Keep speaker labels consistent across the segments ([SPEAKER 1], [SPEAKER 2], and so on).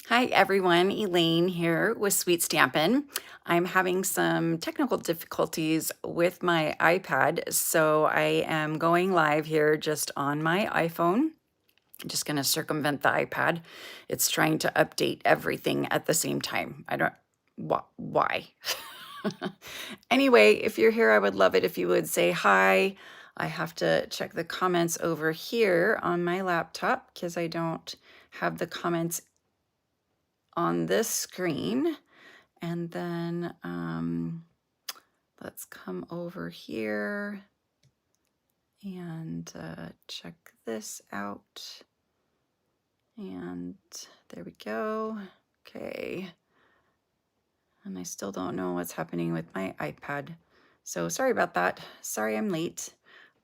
[SPEAKER 1] Hi everyone, Elaine here with Sweet Stampin'. I'm having some technical difficulties with my iPad, so I am going live here just on my iPhone. I'm just going to circumvent the iPad. It's trying to update everything at the same time. I don't, why? Anyway, if you're here, I would love it if you would say hi. I have to check the comments over here on my laptop because I don't have the comments on this screen. And then let's come over here and check this out. And there we go. Okay. And I still don't know what's happening with my iPad. So sorry about that. Sorry I'm late,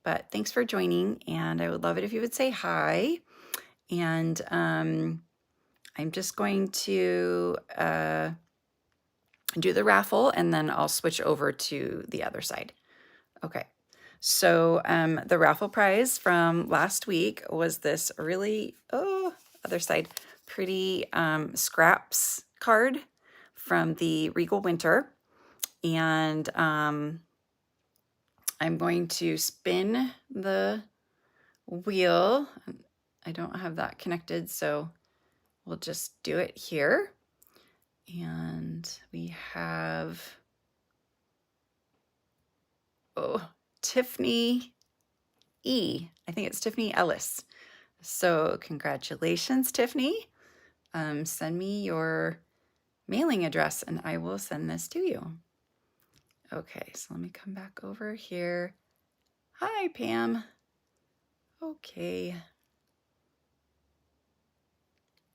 [SPEAKER 1] but thanks for joining. And I would love it if you would say hi. And I'm just going to do the raffle and then I'll switch over to the other side. Okay, so the raffle prize from last week was this really, other side, pretty scraps card from the Regal Winter. And I'm going to spin the wheel. I don't have that connected, so we'll just do it here. And we have, Tiffany E. I think it's Tiffany Ellis. So congratulations, Tiffany. Send me your mailing address and I will send this to you. Okay, so let me come back over here. Hi, Pam. Okay.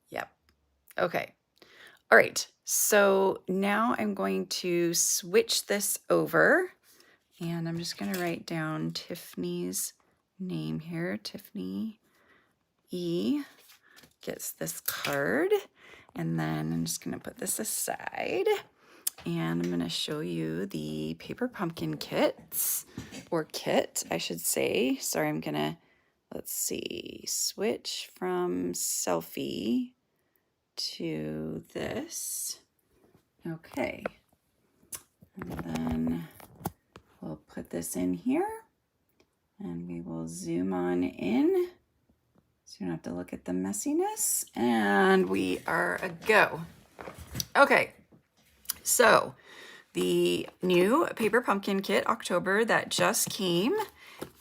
[SPEAKER 1] Yep. Okay. All right. So now I'm going to switch this over and I'm just going to write down Tiffany's name here. Tiffany E gets this card. And then I'm just going to put this aside. And I'm going to show you the paper pumpkin kits, or kit, I should say. Sorry, I'm going to, let's see, switch from selfie to this. Okay. And then we'll put this in here and we will zoom on in so you don't have to look at the messiness. And we are a go. Okay. So the new Paper Pumpkin Kit October that just came,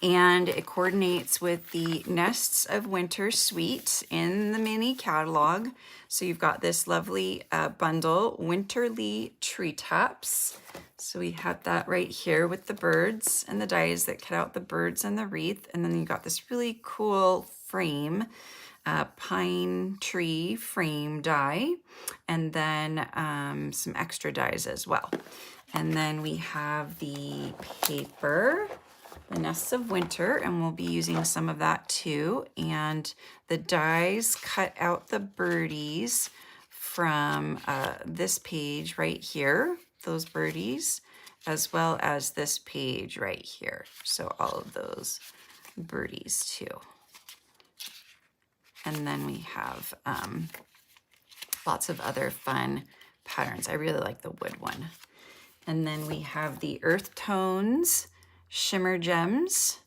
[SPEAKER 1] and it coordinates with the Nests of Winter Suite in the mini catalog. So you've got this lovely bundle, Winterly Treetops. So we have that right here with the birds and the dies that cut out the birds and the wreath. And then you got this really cool frame, pine tree frame die, and then some extra dies as well. And then we have the paper, the Nests of Winter, and we'll be using some of that too. And the dies cut out the birdies from this page right here, those birdies, as well as this page right here. So all of those birdies too. And then we have lots of other fun patterns. I really like the wood one. And then we have the Earth Tones Shimmer Gems.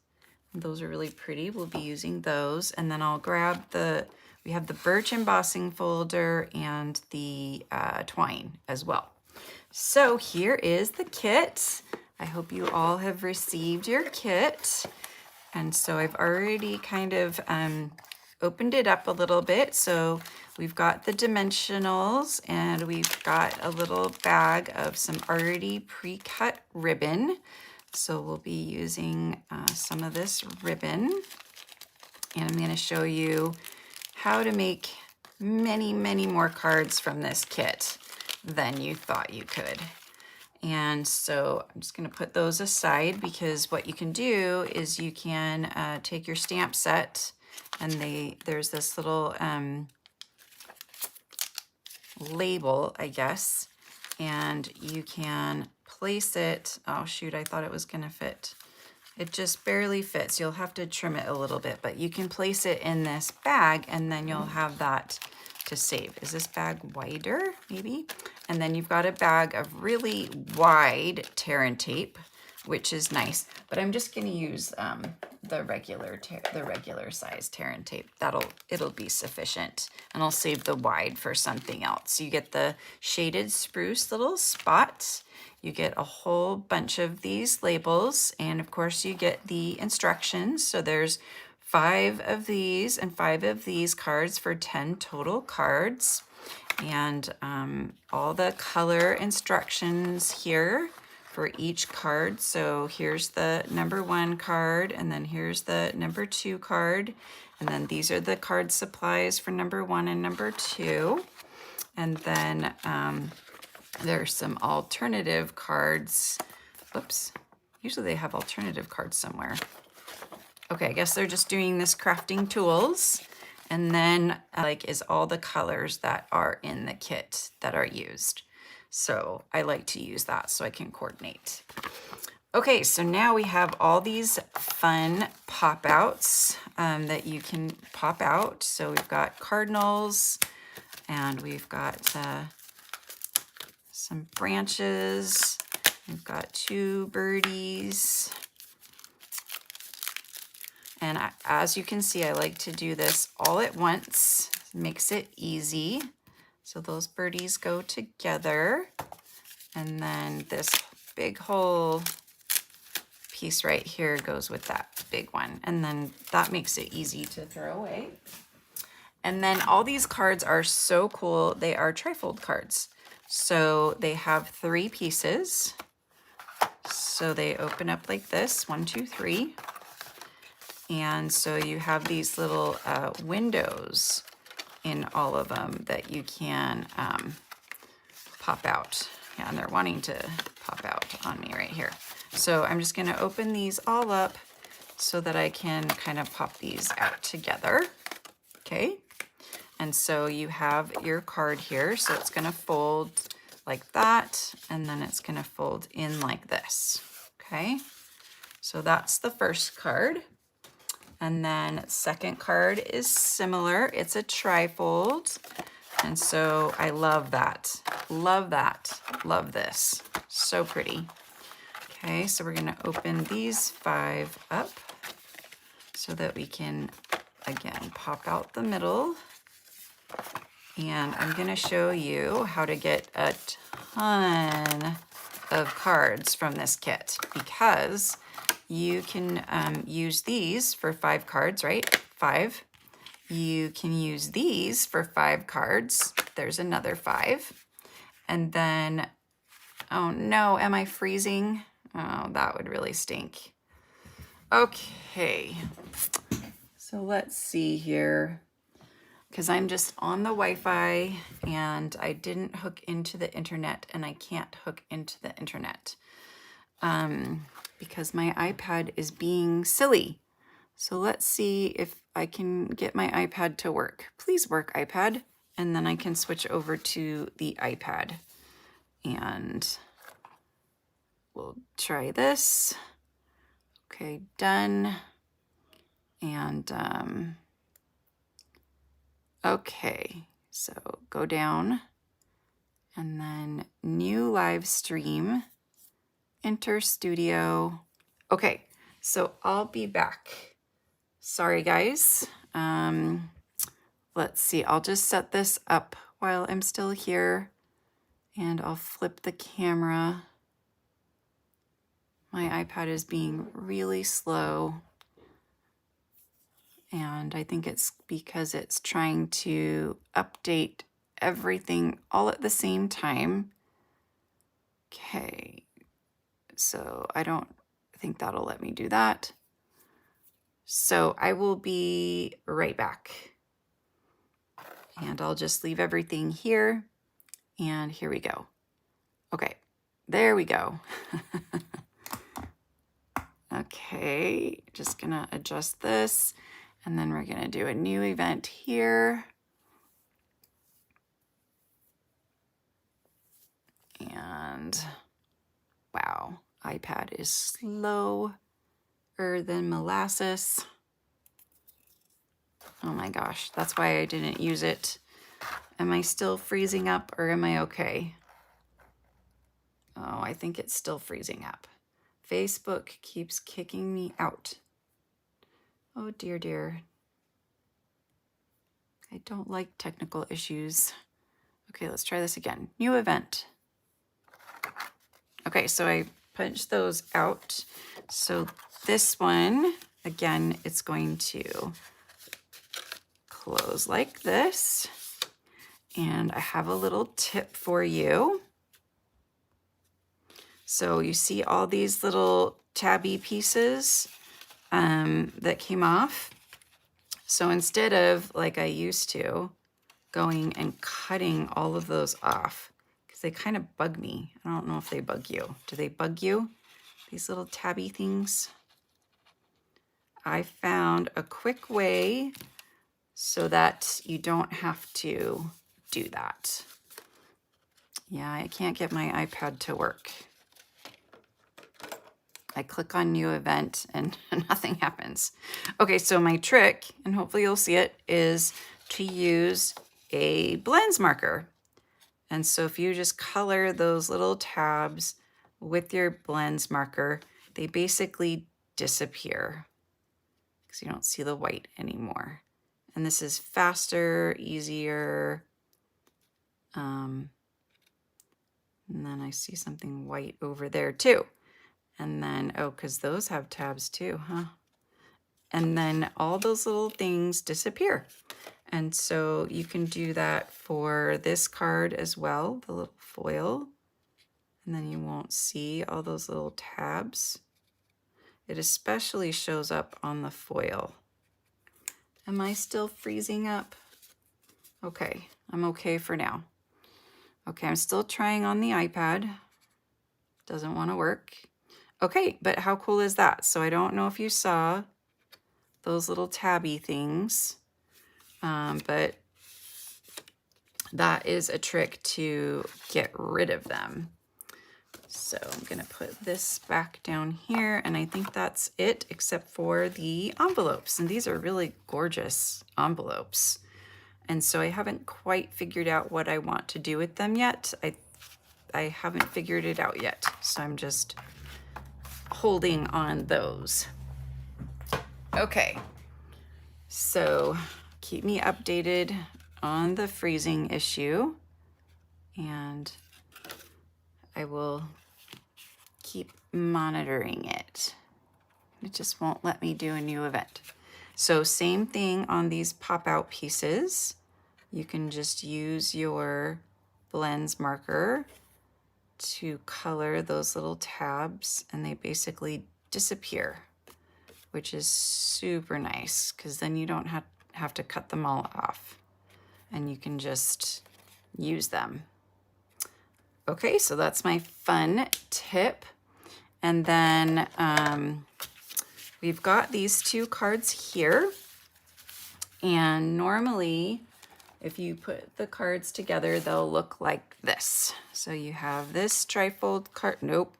[SPEAKER 1] Those are really pretty. We'll be using those. And then I'll grab we have the Birch embossing folder and the twine as well. So here is the kit. I hope you all have received your kit. And so I've already kind of opened it up a little bit. So we've got the dimensionals and we've got a little bag of some already pre-cut ribbon. So we'll be using some of this ribbon, and I'm going to show you how to make many, many more cards from this kit than you thought you could. And so I'm just going to put those aside because what you can do is you can take your stamp set, and there's this little label, I guess, and you can place it. Oh shoot, I thought it was going to fit. It just barely fits. You'll have to trim it a little bit, but you can place it in this bag and then you'll have that to save. Is this bag wider, maybe? And then you've got a bag of really wide tear and tape, which is nice. But I'm just going to use the regular size tear and tape. It'll be sufficient. And I'll save the wide for something else. You get the shaded spruce little spots. You get a whole bunch of these labels, and of course you get the instructions. So there's 5 of these and 5 of these cards for 10 total cards. And all the color instructions here for each card. So here's the number 1 card, and then here's the number 2 card. And then these are the card supplies for number 1 and number 2. And then there's some alternative cards. Oops, usually they have alternative cards somewhere. Okay, I guess they're just doing this crafting tools. And then is all the colors that are in the kit that are used. So I like to use that so I can coordinate. Okay, so now we have all these fun pop outs that you can pop out. So we've got cardinals, and we've got some branches. We've got 2 birdies. And as you can see, I like to do this all at once. Makes it easy. So those birdies go together. And then this big whole piece right here goes with that big one. And then that makes it easy to throw away. And then all these cards are so cool. They are trifold cards. So they have 3 pieces. So they open up like this, 1, 2, 3. And so you have these little windows in all of them that you can pop out. Yeah, and they're wanting to pop out on me right here. So I'm just going to open these all up so that I can kind of pop these out together. Okay. And so you have your card here. So it's going to fold like that, and then it's going to fold in like this. Okay. So that's the first card. And then second card is similar. It's a trifold. And so I love that. Love that. Love this. So pretty. Okay, so we're going to open these 5 up so that we can, again, pop out the middle. And I'm going to show you how to get a ton of cards from this kit, because you can use these for 5 cards, right? 5. You can use these for 5 cards. There's another 5. And then, oh no, am I freezing? Oh, that would really stink. Okay, so let's see here. Because I'm just on the Wi-Fi and I didn't hook into the internet, and I can't hook into the internet. Because my iPad is being silly. So let's see if I can get my iPad to work. Please work, iPad. And then I can switch over to the iPad. And we'll try this. Okay, done. And okay, so go down and then new live stream. Enter studio. Okay, so I'll be back. Sorry, guys. Let's see. I'll just set this up while I'm still here, and I'll flip the camera. My iPad is being really slow, and I think it's because it's trying to update everything all at the same time. Okay. So I don't think that'll let me do that. So I will be right back. And I'll just leave everything here. And here we go. Okay, there we go. Okay, just gonna adjust this. And then we're gonna do a new event here. And wow. iPad is slower than molasses. Oh my gosh, that's why I didn't use it Am I still freezing up or am I okay? Oh, I think it's still freezing up. Facebook keeps kicking me out. Oh dear, dear. I don't like technical issues. Okay, let's try this again. New event. Okay, so I punched those out. So this one, again, it's going to close like this. And I have a little tip for you. So you see all these little tabby pieces that came off. So instead of, like I used to, going and cutting all of those off, because they kind of bug me. I don't know if they bug you. Do they bug you? These little tabby things? I found a quick way so that you don't have to do that. Yeah, I can't get my iPad to work. I click on new event and nothing happens. Okay, so my trick, and hopefully you'll see it, is to use a blends marker. And so if you just color those little tabs with your blends marker, they basically disappear because you don't see the white anymore. And this is faster, easier. And then I see something white over there too. And then, oh, because those have tabs too, huh? And then all those little things disappear. And so you can do that for this card as well, the little foil. And then you won't see all those little tabs. It especially shows up on the foil. Am I still freezing up? Okay, I'm okay for now. Okay, I'm still trying on the iPad. Doesn't want to work. Okay, but how cool is that? So I don't know if you saw those little tabby things, but that is a trick to get rid of them. So I'm gonna put this back down here, and I think that's it except for the envelopes. And these are really gorgeous envelopes. And so I haven't quite figured out what I want to do with them yet. I haven't figured it out yet. So I'm just holding on those. Okay, so keep me updated on the freezing issue, and I will keep monitoring it. It just won't let me do a new event. So same thing on these pop-out pieces. You can just use your blends marker to color those little tabs, and they basically disappear, which is super nice because then you don't have to cut them all off, and you can just use them. Okay, so that's my fun tip. And then we've got these two cards here, and normally if you put the cards together, they'll look like this. So you have this trifold card, nope.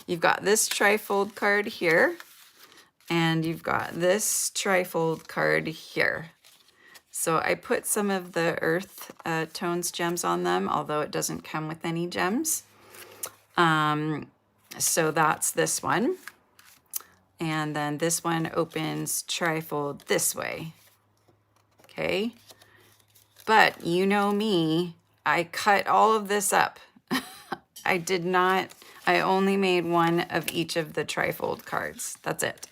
[SPEAKER 1] You've got this trifold card here, and you've got this trifold card here. So I put some of the earth tones gems on them, although it doesn't come with any gems. So that's this one. And then this one opens trifold this way. Okay. But you know me, I cut all of this up. I only made one of each of the trifold cards. That's it.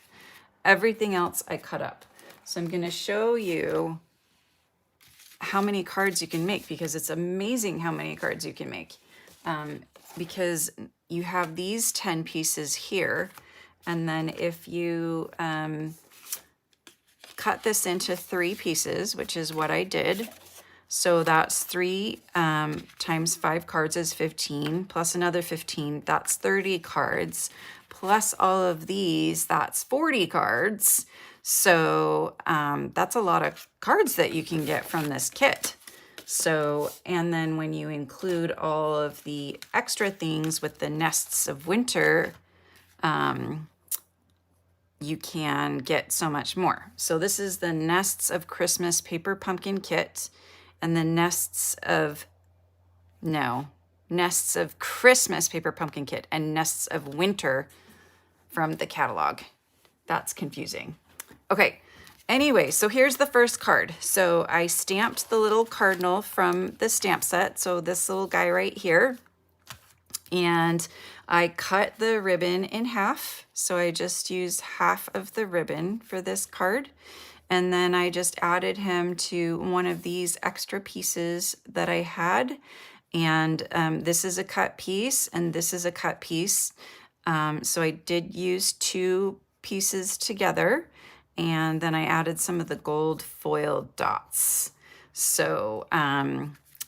[SPEAKER 1] Everything else I cut up. So I'm gonna show you how many cards you can make, because it's amazing how many cards you can make. Because you have these 10 pieces here, and then if you cut this into 3 pieces, which is what I did, so that's 3 times 5 cards is 15, plus another 15, that's 30 cards, plus all of these, that's 40 cards. So that's a lot of cards that you can get from this kit. So, and then when you include all of the extra things with the nests of winter, you can get so much more. So this is the Nests of Christmas Paper Pumpkin Kit. and then nests of Christmas paper pumpkin kit and nests of winter from the catalog. That's confusing. Okay, anyway, so here's the first card. So I stamped the little cardinal from the stamp set, so this little guy right here, and I cut the ribbon in half. So I just used half of the ribbon for this card. And then I just added him to one of these extra pieces that I had. And this is a cut piece and this is a cut piece. So I did use 2 pieces together, and then I added some of the gold foil dots. So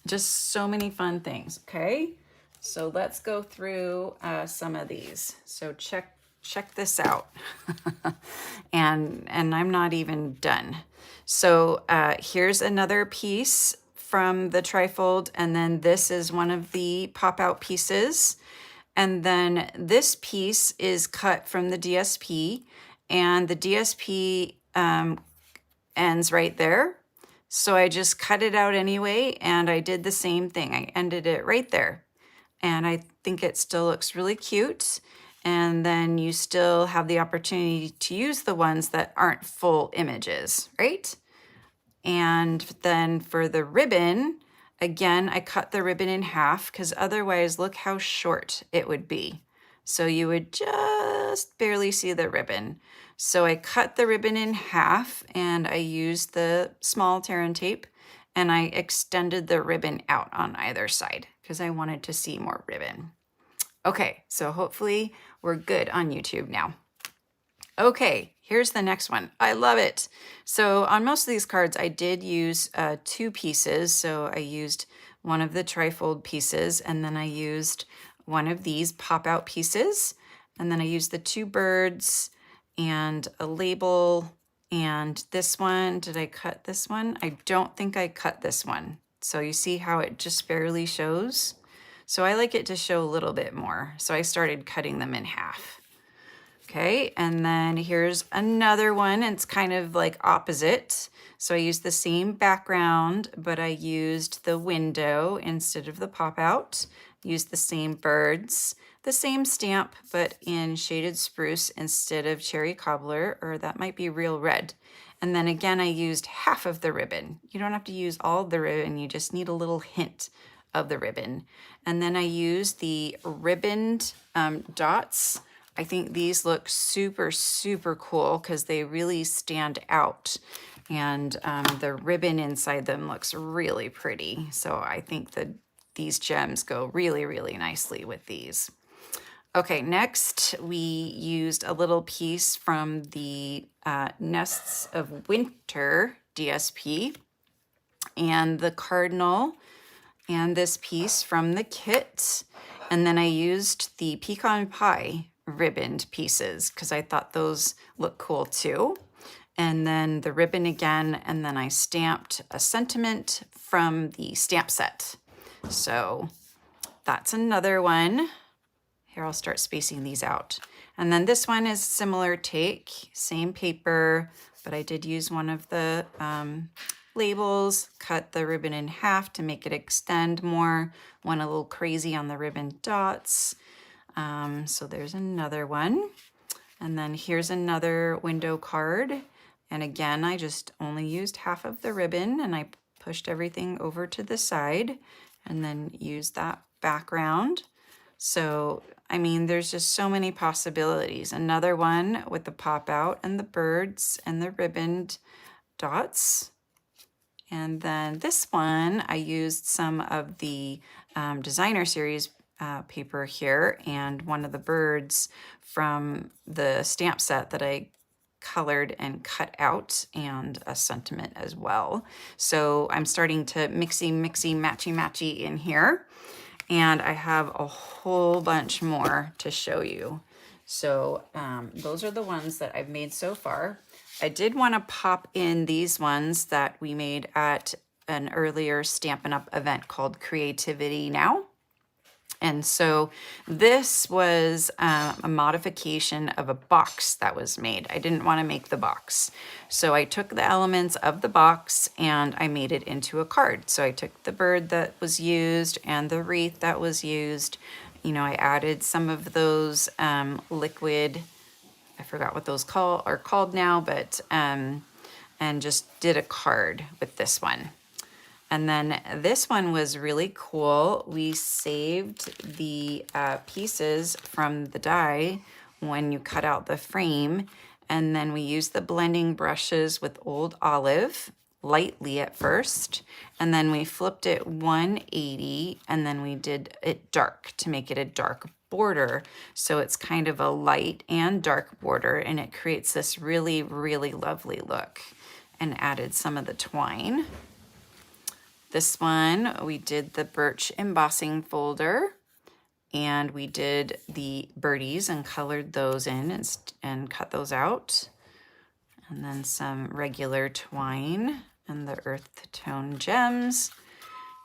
[SPEAKER 1] just so many fun things. Okay, so let's go through some of these. So check this out. and I'm not even done. So here's another piece from the trifold, and then this is one of the pop-out pieces. And then this piece is cut from the DSP, and the DSP ends right there. So I just cut it out anyway, and I did the same thing. I ended it right there. And I think it still looks really cute. And then you still have the opportunity to use the ones that aren't full images, right? And then for the ribbon, again, I cut the ribbon in half because otherwise look how short it would be. So you would just barely see the ribbon. So I cut the ribbon in half and I used the small tear and tape and I extended the ribbon out on either side because I wanted to see more ribbon. Okay, so hopefully we're good on YouTube now. Okay, here's the next one. I love it. So on most of these cards, I did use 2 pieces. So I used one of the trifold pieces, and then I used one of these pop-out pieces. And then I used the 2 birds and a label. And this one, did I cut this one? I don't think I cut this one. So you see how it just barely shows? So I like it to show a little bit more. So I started cutting them in half. Okay, and then here's another one. It's kind of like opposite. So I used the same background, but I used the window instead of the pop-out. Used the same birds, the same stamp, but in shaded spruce instead of cherry cobbler, or that might be real red. And then again, I used half of the ribbon. You don't have to use all of the ribbon, you just need a little hint of the ribbon. And then I used the ribboned dots. I think these look super, super cool because they really stand out. And the ribbon inside them looks really pretty. So I think that these gems go really, really nicely with these. Okay, next we used a little piece from the Nests of Winter DSP and the cardinal and this piece from the kit. And then I used the pecan pie ribboned pieces because I thought those look cool too. And then the ribbon again, and then I stamped a sentiment from the stamp set. So that's another one. Here, I'll start spacing these out. And then this one is similar take, same paper, but I did use one of the labels, cut the ribbon in half to make it extend more, went a little crazy on the ribbon dots. So there's another one. And then here's another window card. And again, I just only used half of the ribbon and I pushed everything over to the side and then used that background. So, I mean, there's just so many possibilities. Another one with the pop out and the birds and the ribboned dots. And then this one, I used some of the designer series paper here and one of the birds from the stamp set that I colored and cut out, and a sentiment as well. So I'm starting to mixy, matchy in here. And I have a whole bunch more to show you. So those are the ones that I've made so far. I did want to pop in these ones that we made at an earlier Stampin' Up! Event called Creativity Now. And so this was a modification of a box that was made. I didn't want to make the box. So I took the elements of the box and I made it into a card. So I took the bird that was used and the wreath that was used. You know, I added some of those liquid, I forgot what those are called now, but, and just did a card with this one. And then this one was really cool. We saved the pieces from the die when you cut out the frame. And then we used the blending brushes with Old Olive, lightly at first. And then we flipped it 180 and then we did it dark to make it a dark border. So it's kind of a light and dark border and it creates this really, really lovely look. And added some of the twine. This one, we did the birch embossing folder and we did the birdies and colored those in and cut those out. And then some regular twine and the earth tone gems.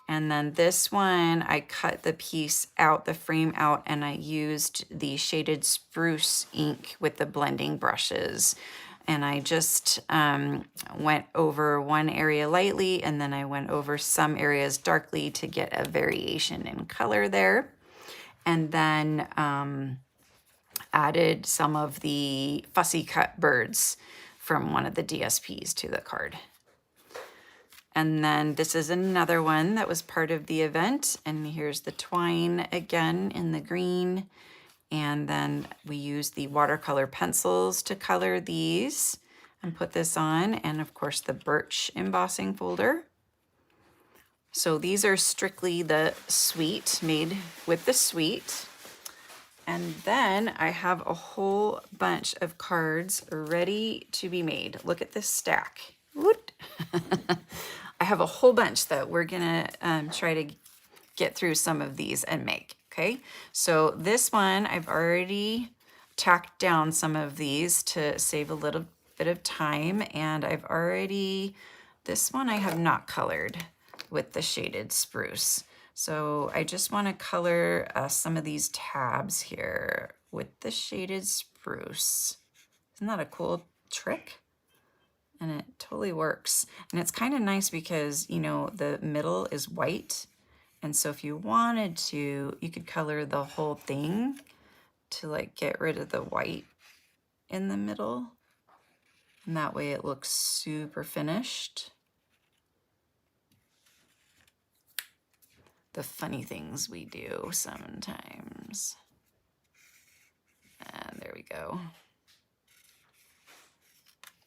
[SPEAKER 1] And then this one, I cut the piece out, the frame out, and I used the shaded spruce ink with the blending brushes. And I just went over one area lightly and then I went over some areas darkly to get a variation in color there. And then added some of the fussy cut birds from one of the DSPs to the card. And then this is another one that was part of the event. And here's the twine again in the green. And then we use the watercolor pencils to color these and put this on. And of course the birch embossing folder. So these are strictly the suite, made with the suite. And then I have a whole bunch of cards ready to be made. Look at this stack. I have a whole bunch that we're gonna try to get through some of these and make. Okay, so this one, I've already tacked down some of these to save a little bit of time. And I've already, this one I have not colored with the shaded spruce. So I just want to color some of these tabs here with the shaded spruce. Isn't that a cool trick? And it totally works. And it's kind of nice because, you know, the middle is white. And so if you wanted to, you could color the whole thing to like get rid of the white in the middle. And that way it looks super finished. The funny things we do sometimes. And there we go.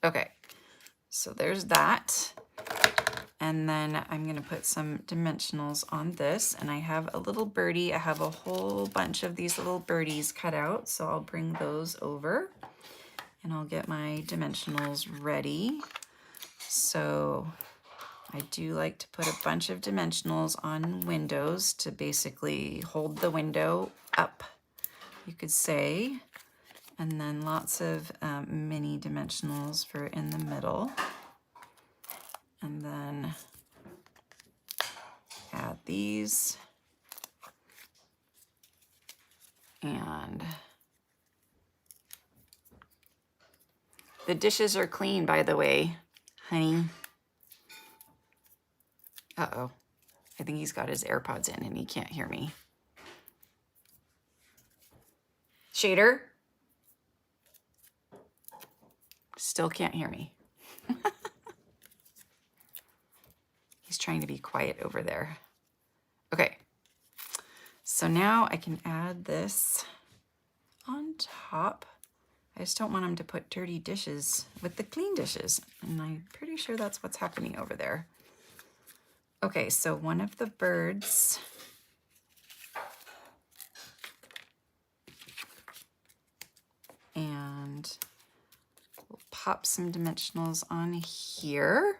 [SPEAKER 1] Okay, so there's that. And then I'm gonna put some dimensionals on this, and I have a little birdie. I have a whole bunch of these little birdies cut out, so I'll bring those over and I'll get my dimensionals ready. So I do like to put a bunch of dimensionals on windows to basically hold the window up, you could say. And then lots of mini dimensionals for in the middle. And then add these. And the dishes are clean, by the way, honey. Uh-oh, I think he's got his AirPods in and he can't hear me. Shader? Still can't hear me. He's trying to be quiet over there. Okay, so now I can add this on top. I just don't want him to put dirty dishes with the clean dishes. And I'm pretty sure that's what's happening over there. Okay, so one of the birds. And we'll pop some dimensionals on here.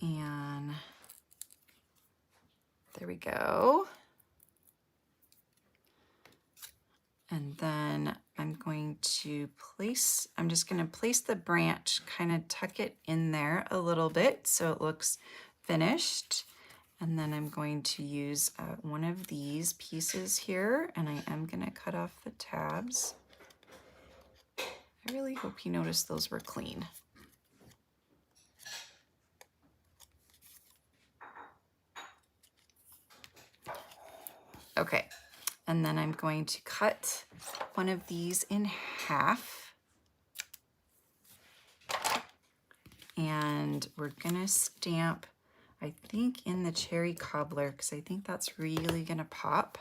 [SPEAKER 1] And there we go. And then I'm just going to place the branch, kind of tuck it in there a little bit so it looks finished. And then I'm going to use one of these pieces here, and I am going to cut off the tabs. I really hope you noticed those were clean. Okay, and then I'm going to cut one of these in half. And we're gonna stamp, I think, in the cherry cobbler, because I think that's really gonna pop.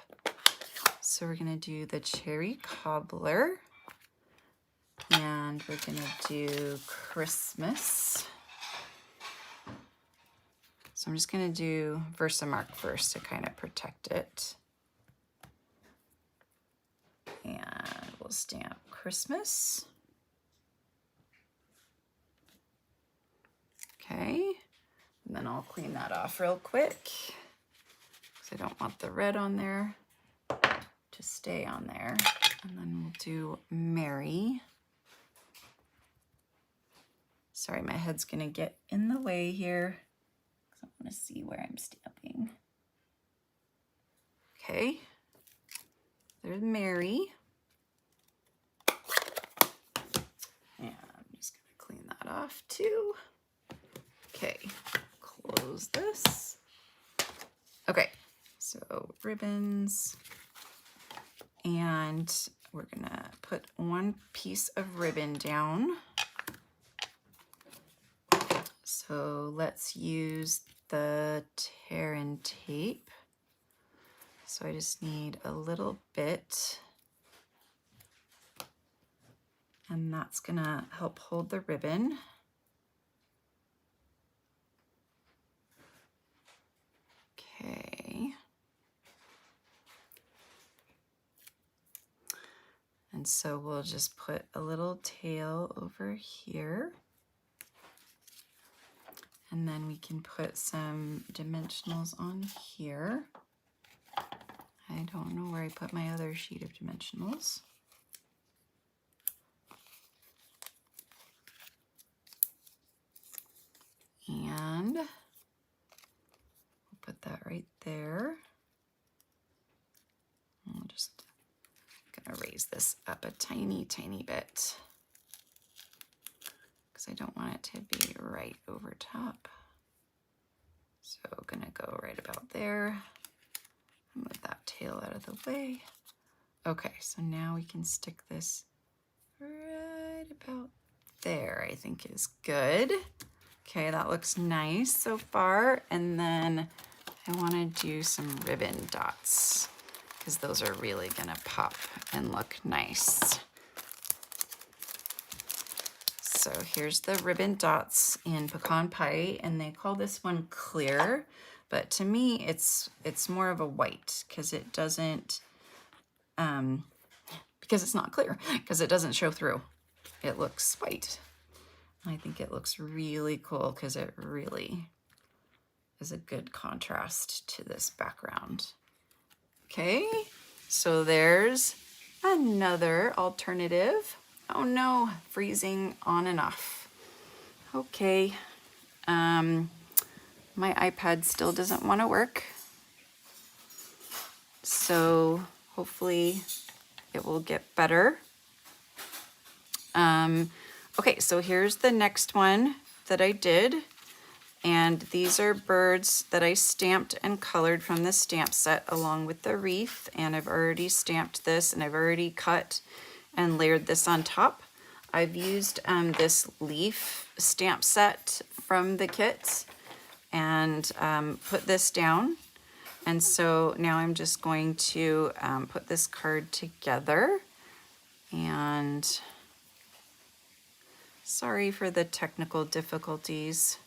[SPEAKER 1] So we're gonna do the cherry cobbler, and we're gonna do Christmas. So I'm just gonna do Versamark first to kind of protect it. And we'll stamp Christmas. Okay, and then I'll clean that off real quick because I don't want the red on there to stay on there. And then we'll do Mary. Sorry, my head's gonna get in the way here because I want to see where I'm stamping. Okay, there's Mary. And I'm just gonna clean that off too. Okay, close this. Okay, so ribbons, and we're gonna put one piece of ribbon down. So let's use the tear and tape. So I just need a little bit, and that's gonna help hold the ribbon. Okay. And so we'll just put a little tail over here. And then we can put some dimensionals on here. I don't know where I put my other sheet of dimensionals. And we'll put that right there. I'm just gonna raise this up a tiny, tiny bit because I don't want it to be right over top. So gonna go right about there. Move that tail out of the way. Okay, so now we can stick this right about there, I think is good. Okay, that looks nice so far. And then I wanna do some ribbon dots because those are really gonna pop and look nice. So here's the ribbon dots in Pecan Pie, and they call this one clear, but to me it's more of a white because it doesn't, because it's not clear, because it doesn't show through. It looks white. I think it looks really cool because it really is a good contrast to this background. Okay, so there's another alternative. Oh no, freezing on and off. Okay, my iPad still doesn't want to work. So hopefully it will get better. Okay, so here's the next one that I did. And these are birds that I stamped and colored from the stamp set along with the wreath. And I've already stamped this and I've already cut and layered this on top. I've used this leaf stamp set from the kit and put this down. And so now I'm just going to put this card together. And sorry for the technical difficulties.